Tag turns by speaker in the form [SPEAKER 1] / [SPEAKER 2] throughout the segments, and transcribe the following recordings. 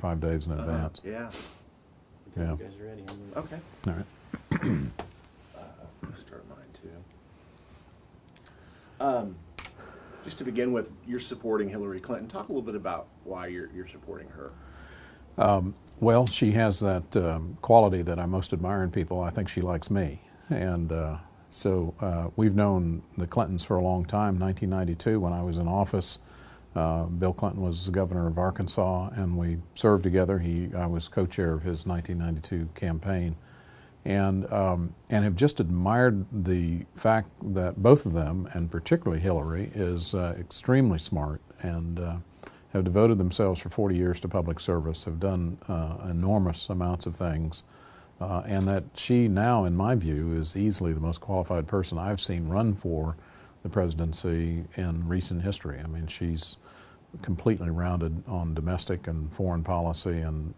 [SPEAKER 1] 5 days in advance.
[SPEAKER 2] Yeah.
[SPEAKER 1] Yeah.
[SPEAKER 3] You guys are ready.
[SPEAKER 2] Okay.
[SPEAKER 1] All right.
[SPEAKER 2] Start mine too. Just to begin with, you're supporting Hillary Clinton. Talk a little bit about why you're supporting her.
[SPEAKER 1] Well, she has that quality that I most admire in people. I think she likes me. And so we've known the Clintons for a long time. 1992, when I was in office, Bill Clinton was the governor of Arkansas, and we served together. I was co-chair of his 1992 campaign. And have just admired the fact that both of them, and particularly Hillary, is extremely smart and have devoted themselves for 40 years to public service, have done enormous amounts of things, and that she now, in my view, is easily the most qualified person I've seen run for the presidency in recent history. I mean, she's completely rounded on domestic and foreign policy and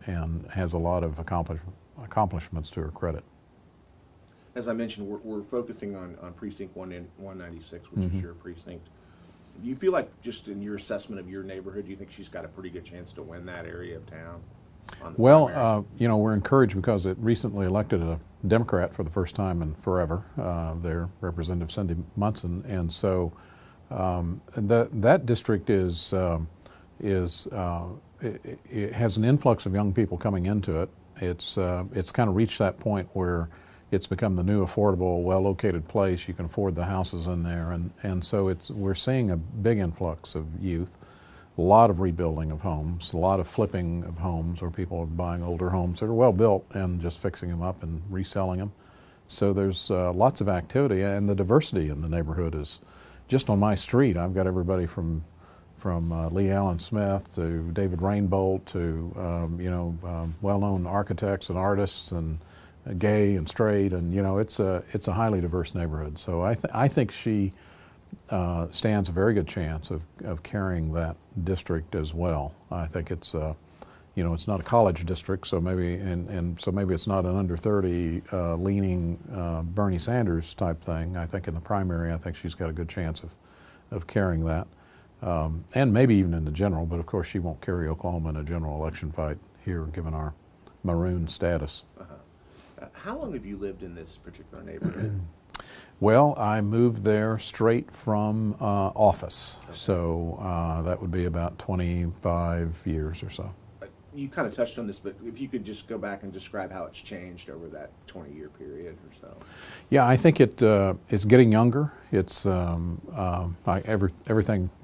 [SPEAKER 1] has a lot of accomplishments to her credit.
[SPEAKER 2] As I mentioned, we're focusing on Precinct 196, which is your precinct. Do you feel like, just in your assessment of your neighborhood, do you think she's got a pretty good chance to win that area of town?
[SPEAKER 1] Well, we're encouraged because it recently elected a Democrat for the first time in forever, their Representative Cindy Munson, and so that district it has an influx of young people coming into it. It's kind of reached that point where it's become the new affordable, well-located place. You can afford the houses in there, and so we're seeing a big influx of youth, a lot of rebuilding of homes, a lot of flipping of homes where people are buying older homes that are well built and just fixing them up and reselling them. So there's lots of activity, and the diversity in the neighborhood is just on my street. I've got everybody from Lee Allen Smith to David Rainbolt to well-known architects and artists and gay and straight, and it's a highly diverse neighborhood. So I think she stands a very good chance of carrying that district as well. I think it's it's not a college district, so maybe so maybe it's not an under 30 leaning Bernie Sanders type thing. I think in the primary, I think she's got a good chance of carrying that, and maybe even in the general. But of course, she won't carry Oklahoma in a general election fight here, given our maroon status.
[SPEAKER 2] How long have you lived in this particular neighborhood?
[SPEAKER 1] Well, I moved there straight from office, okay. So that would be about 25 years or so.
[SPEAKER 2] You kind of touched on this, but if you could just go back and describe how it's changed over that 20-year period or so. Yeah,
[SPEAKER 1] I think it's getting younger. It's everything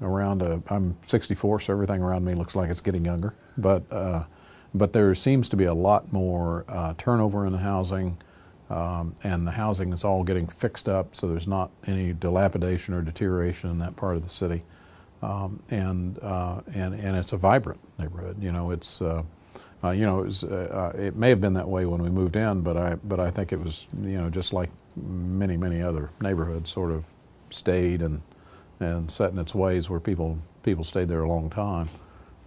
[SPEAKER 1] around. I'm 64, so everything around me looks like it's getting younger. But there seems to be a lot more turnover in the housing, and the housing is all getting fixed up, so there's not any dilapidation or deterioration in that part of the city, and it's a vibrant neighborhood. It may have been that way when we moved in, but I think it was just like many other neighborhoods, sort of stayed and set in its ways where people stayed there a long time.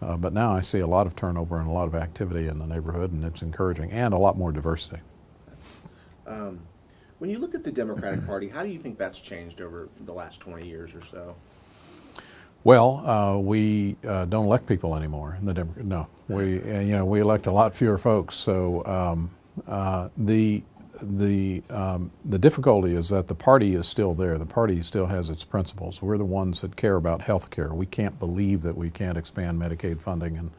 [SPEAKER 1] But now I see a lot of turnover and a lot of activity in the neighborhood, and it's encouraging, and a lot more diversity.
[SPEAKER 2] When you look at the Democratic Party, how do you think that's changed over the last 20 years or so?
[SPEAKER 1] Well, we don't elect people anymore in the Democrat. No, we elect a lot fewer folks. So the difficulty is that the party is still there. The party still has its principles. We're the ones that care about health care. We can't believe that we can't expand Medicaid funding in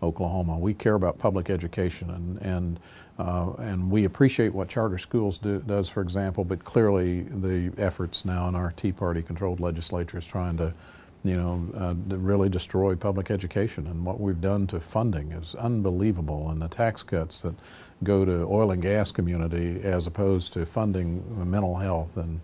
[SPEAKER 1] Oklahoma. We care about public education, and we appreciate what charter schools does, for example, but clearly the efforts now in our Tea Party-controlled legislature is trying to really destroy public education, and what we've done to funding is unbelievable, and the tax cuts that go to oil and gas community as opposed to funding mental health and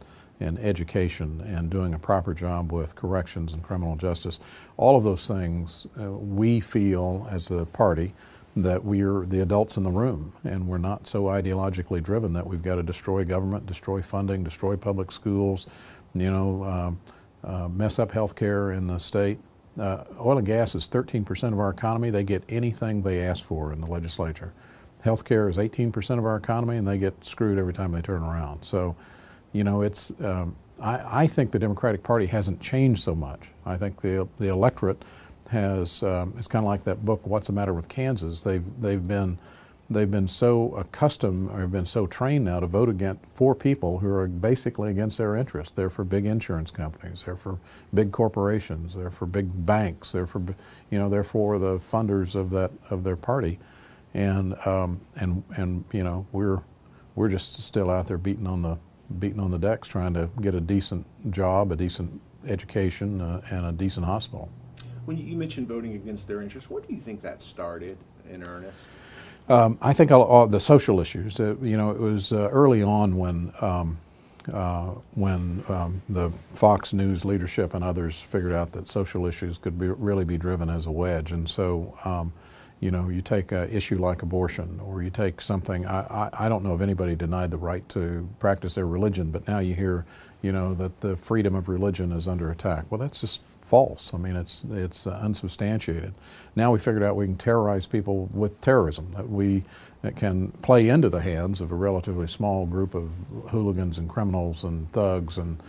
[SPEAKER 1] education and doing a proper job with corrections and criminal justice. All of those things, we feel as a party that we're the adults in the room, and we're not so ideologically driven that we've got to destroy government, destroy funding, destroy public schools, mess up health care in the state. Oil and gas is 13% of our economy. They get anything they ask for in the legislature. Health care is 18% of our economy, and they get screwed every time they turn around. So, I think the Democratic Party hasn't changed so much. I think the electorate has it's kind of like that book, What's the Matter with Kansas? They've been so accustomed or have been so trained now to vote for people who are basically against their interests. They're for big insurance companies. They're for big corporations. They're for big banks. They're for they're for the funders of their party, and we're just still out there beating on the decks trying to get a decent job, a decent education, and a decent hospital.
[SPEAKER 2] When you mentioned voting against their interests, what do you think that started in earnest?
[SPEAKER 1] I think all the social issues. It was early on when the Fox News leadership and others figured out that social issues could really be driven as a wedge, and so you take an issue like abortion, or you take something. I don't know of anybody denied the right to practice their religion, but now you hear that the freedom of religion is under attack. Well, that's just false. I mean, it's unsubstantiated. Now we figured out we can terrorize people with terrorism, that can play into the hands of a relatively small group of hooligans and criminals and thugs and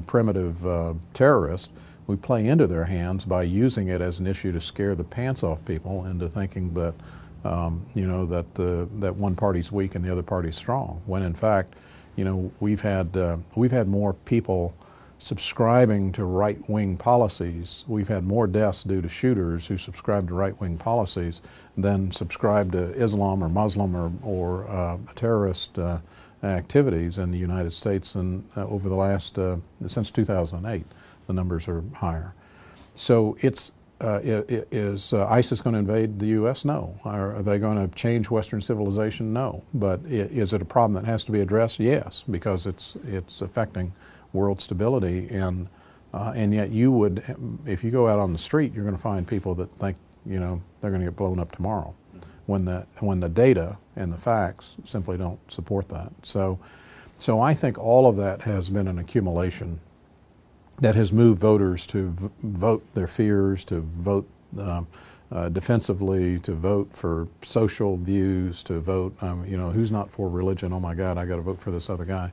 [SPEAKER 1] primitive terrorists. We play into their hands by using it as an issue to scare the pants off people into thinking that that one party's weak and the other party's strong. When in fact, we've had more people subscribing to right-wing policies. We've had more deaths due to shooters who subscribe to right-wing policies than subscribe to Islam or Muslim or terrorist activities in the United States and over the last since 2008. The numbers are higher. So is ISIS going to invade the U.S.? No. Are they going to change Western civilization? No. But is it a problem that has to be addressed? Yes, because it's affecting world stability, and yet if you go out on the street, you're going to find people that think they're going to get blown up tomorrow, when the data and the facts simply don't support that. So I think all of that has been an accumulation that has moved voters to vote their fears, to vote defensively, to vote for social views, to vote who's not for religion? Oh my God, I got to vote for this other guy.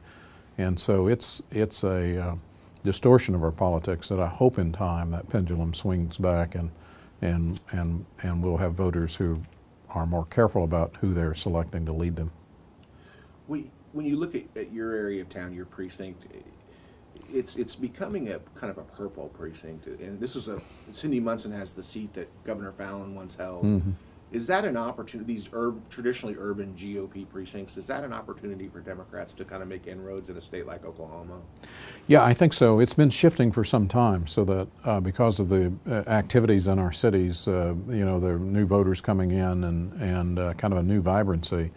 [SPEAKER 1] And so it's a distortion of our politics that I hope in time that pendulum swings back and we'll have voters who are more careful about who they're selecting to lead them.
[SPEAKER 2] When you look at your area of town, your precinct, it's becoming a kind of a purple precinct. And this is Cindy Munson has the seat that Governor Fallin once held. Mm-hmm. Is that an opportunity, these traditionally urban GOP precincts, is that an opportunity for Democrats to kind of make inroads in a state like Oklahoma? Yeah, I think so. It's been shifting for some time, so that because of the activities in our cities, there are new voters coming in and kind of a new vibrancy.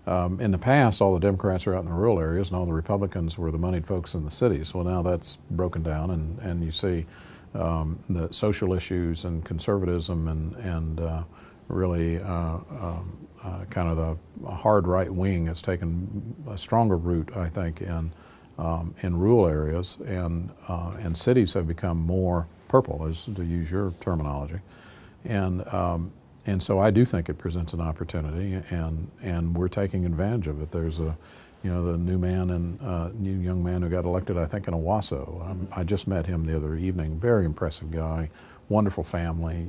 [SPEAKER 2] In the past, all the Democrats are out in the rural areas and all the Republicans were the moneyed folks in the cities. Well, now that's broken down, and you see the social issues and conservatism and really kind of the hard right wing has taken a stronger root, I think, in rural areas, and cities have become more purple, as to use your terminology, and so I do think it presents an opportunity, and we're taking advantage of it. There's the new young man who got elected, I think, in Owasso. I just met him the other evening. Very impressive guy. Wonderful family,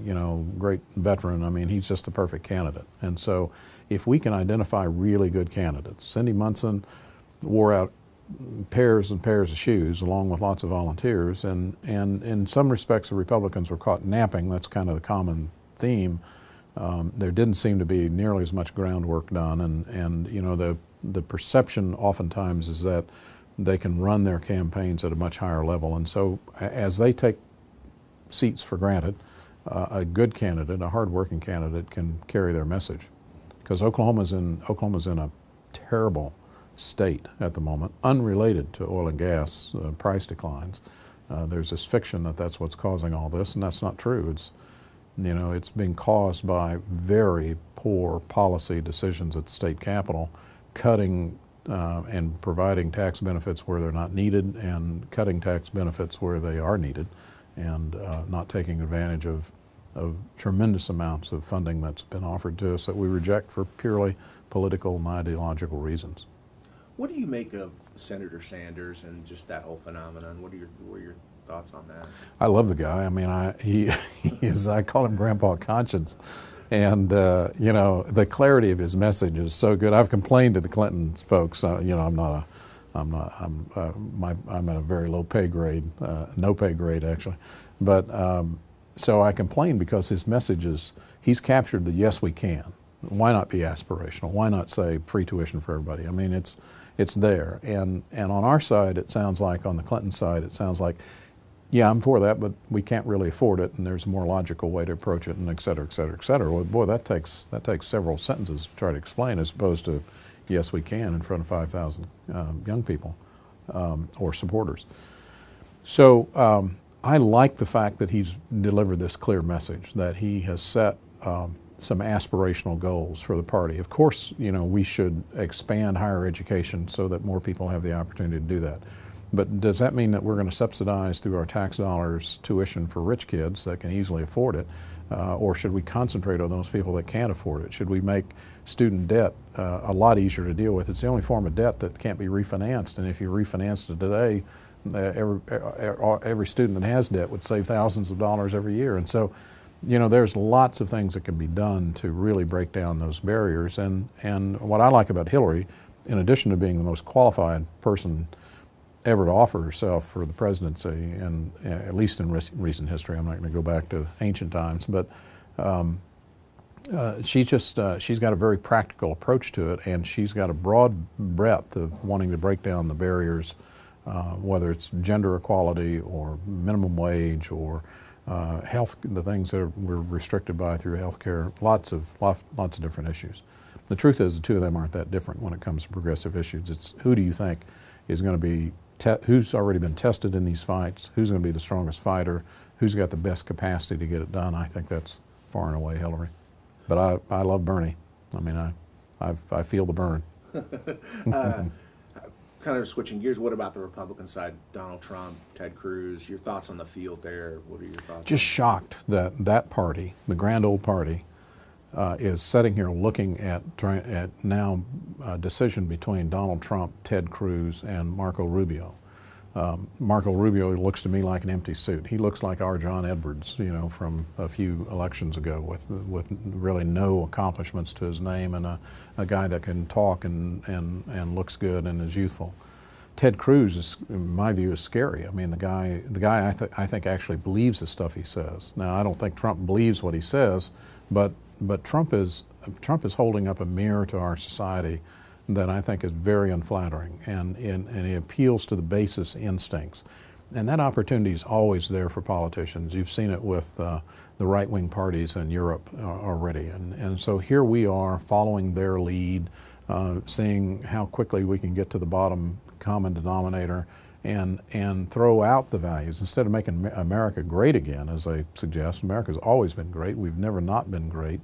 [SPEAKER 2] great veteran. I mean, he's just the perfect candidate. And so if we can identify really good candidates, Cindy Munson wore out pairs and pairs of shoes along with lots of volunteers, and in some respects the Republicans were caught napping. That's kind of the common theme. There didn't seem to be nearly as much groundwork done, and the perception oftentimes is that they can run their campaigns at a much higher level. And so as they take seats for granted, a good candidate, a hard-working candidate, can carry their message. Because Oklahoma's in a terrible state at the moment, unrelated to oil and gas price declines. There's this fiction that that's what's causing all this, and that's not true. It's being caused by very poor policy decisions at the state capitol, cutting and providing tax benefits where they're not needed, and cutting tax benefits where they are needed, and not taking advantage of tremendous amounts of funding that's been offered to us that we reject for purely political and ideological reasons. What do you make of Senator Sanders and just that whole phenomenon? What are your thoughts on that?
[SPEAKER 1] I love the guy. I mean, he is, I call him Grandpa Conscience. And, you know, the clarity of his message is so good. I've complained to the Clintons folks, you know, I'm at a very low pay grade, no pay grade actually. But, so I complain because his message is, he's captured the yes we can. Why not be aspirational? Why not say free tuition for everybody? I mean, it's there. And on our side, it sounds like, on the Clinton side, it sounds like, yeah, I'm for that, but we can't really afford it, and there's a more logical way to approach it, and et cetera, et cetera, et cetera. Well, boy, that takes several sentences to try to explain, as opposed to, yes, we can, in front of 5,000 young people or supporters. So I like the fact that he's delivered this clear message, that he has set some aspirational goals for the party. Of course, you know, we should expand higher education so that more people have the opportunity to do that. But does that mean that we're going to subsidize through our tax dollars tuition for rich kids that can easily afford it? Or should we concentrate on those people that can't afford it? Should we make student debt a lot easier to deal with? It's the only form of debt that can't be refinanced. And if you refinanced it today, every student that has debt would save thousands of dollars every year. And so, you know, there's lots of things that can be done to really break down those barriers. And what I like about Hillary, in addition to being the most qualified person ever to offer herself for the presidency, and at least in recent history, I'm not going to go back to ancient times, but she's got a very practical approach to it, and she's got a broad breadth of wanting to break down the barriers, whether it's gender equality or minimum wage or health, the things that we're restricted by through health care, lots of different issues. The truth is the two of them aren't that different when it comes to progressive issues. It's who do you think is going to be, who's already been tested in these fights, who's going to be the strongest fighter, who's got the best capacity to get it done. I think that's far and away Hillary. But I love Bernie. I mean, I feel the burn.
[SPEAKER 2] Kind of switching gears, what about the Republican side? Donald Trump, Ted Cruz, your thoughts on the field there? What are your thoughts?
[SPEAKER 1] Just shocked that that party, the grand old party, is sitting here looking at now a decision between Donald Trump, Ted Cruz, and Marco Rubio. Marco Rubio looks to me like an empty suit. He looks like our John Edwards, you know, from a few elections ago, with really no accomplishments to his name, and a guy that can talk and looks good and is youthful. Ted Cruz, is, in my view, is scary. I mean, the guy I think actually believes the stuff he says. Now, I don't think Trump believes what he says, but Trump is holding up a mirror to our society that I think is very unflattering, and he appeals to the basest instincts. And that opportunity is always there for politicians. You've seen it with the right-wing parties in Europe already. And so here we are following their lead, seeing how quickly we can get to the bottom common denominator and throw out the values. Instead of making America great again, as they suggest, America's always been great. We've never not been great.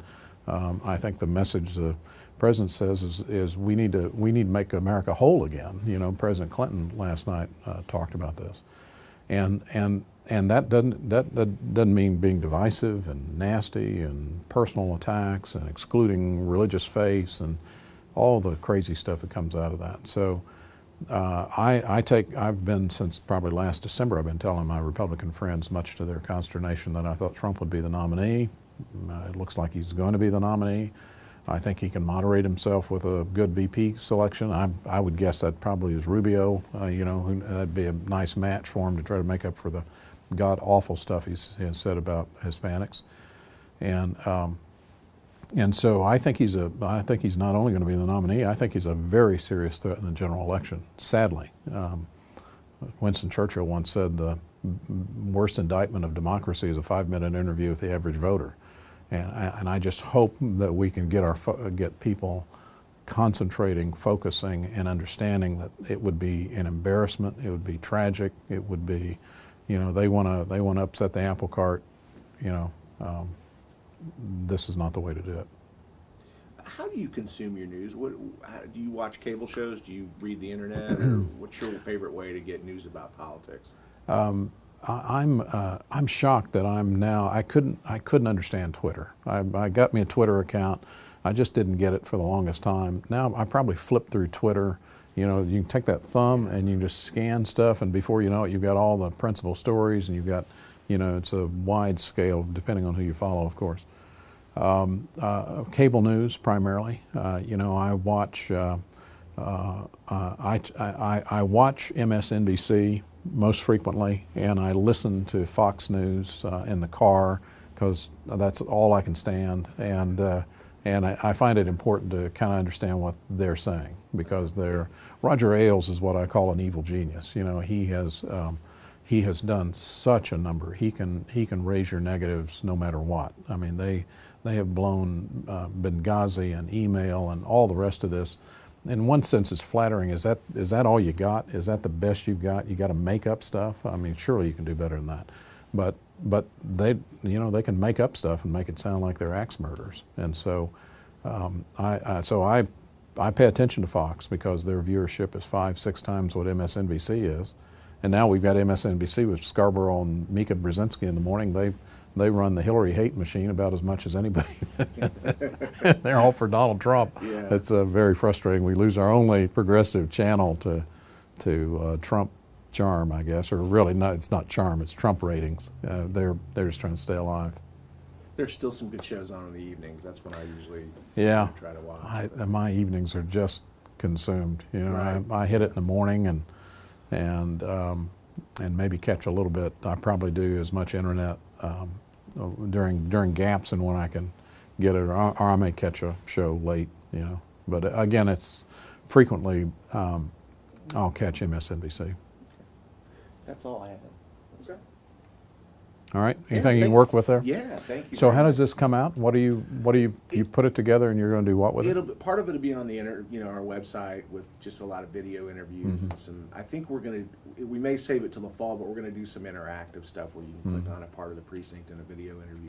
[SPEAKER 1] I think the message the President says is we need to make America whole again. You know, President Clinton last night talked about this, and that doesn't mean being divisive and nasty and personal attacks and excluding religious faiths and all the crazy stuff that comes out of that. So I've been, since probably last December, I've been telling my Republican friends, much to their consternation, that I thought Trump would be the nominee. It looks like he's going to be the nominee. I think he can moderate himself with a good VP selection. I would guess that probably is Rubio. You know, that'd be a nice match for him to try to make up for the god-awful stuff he has said about Hispanics. And so I think he's not only going to be the nominee, I think he's a very serious threat in the general election, sadly. Winston Churchill once said the worst indictment of democracy is a 5-minute interview with the average voter. And I just hope that we can get people concentrating, focusing, and understanding that it would be an embarrassment, it would be tragic, it would be, you know, they want to upset the apple cart, you know, this is not the way to do it.
[SPEAKER 2] How do you consume your news? Do you watch cable shows? Do you read the internet? Or what's your favorite way to get news about politics? I'm shocked that I couldn't understand Twitter. I got me a Twitter account. I just didn't get it for the longest time. Now I probably flip through Twitter
[SPEAKER 1] You know, you can take that thumb and you just scan stuff, and before you know it, you've got all the principal stories, and you've got, you know, it's a wide scale depending on who you follow, of course. Cable news primarily. You know, I watch I watch MSNBC most frequently, and I listen to Fox News in the car because that's all I can stand. And I find it important to kind of understand what they're saying, because Roger Ailes is what I call an evil genius. You know, he has done such a number. He can raise your negatives no matter what. I mean, they have blown Benghazi and email and all the rest of this. In one sense, it's flattering. Is that all you got? Is that the best you've got? You got to make up stuff? I mean, surely you can do better than that. But they, you know, they can make up stuff and make it sound like they're axe murderers. And so I pay attention to Fox because their viewership is 5-6 times what MSNBC is. And now we've got MSNBC with Scarborough and Mika Brzezinski in the morning. They run the Hillary hate machine about as much as anybody. They're all for Donald Trump.
[SPEAKER 2] Yeah.
[SPEAKER 1] It's very frustrating. We lose our only progressive channel to Trump charm, I guess, or really not. It's not charm. It's Trump ratings. They're just trying to stay alive.
[SPEAKER 2] There's still some good shows on in the evenings. That's when I usually try to watch.
[SPEAKER 1] My evenings are just consumed. You know,
[SPEAKER 2] Right.
[SPEAKER 1] I hit it in the morning and maybe catch a little bit. I probably do as much internet during gaps and when I can get it, or I may catch a show late. You know, but again, it's frequently I'll catch MSNBC.
[SPEAKER 2] That's all I have. Okay.
[SPEAKER 1] All right. Anything you can work with there?
[SPEAKER 2] Yeah, thank you.
[SPEAKER 1] So how does this come out? What do you put it together, and you're going to do what with it?
[SPEAKER 2] Part of it'll be on the our website with just a lot of video interviews and some. I think we may save it till the fall, but we're gonna do some interactive stuff where you can click on a part of the precinct in a video interview.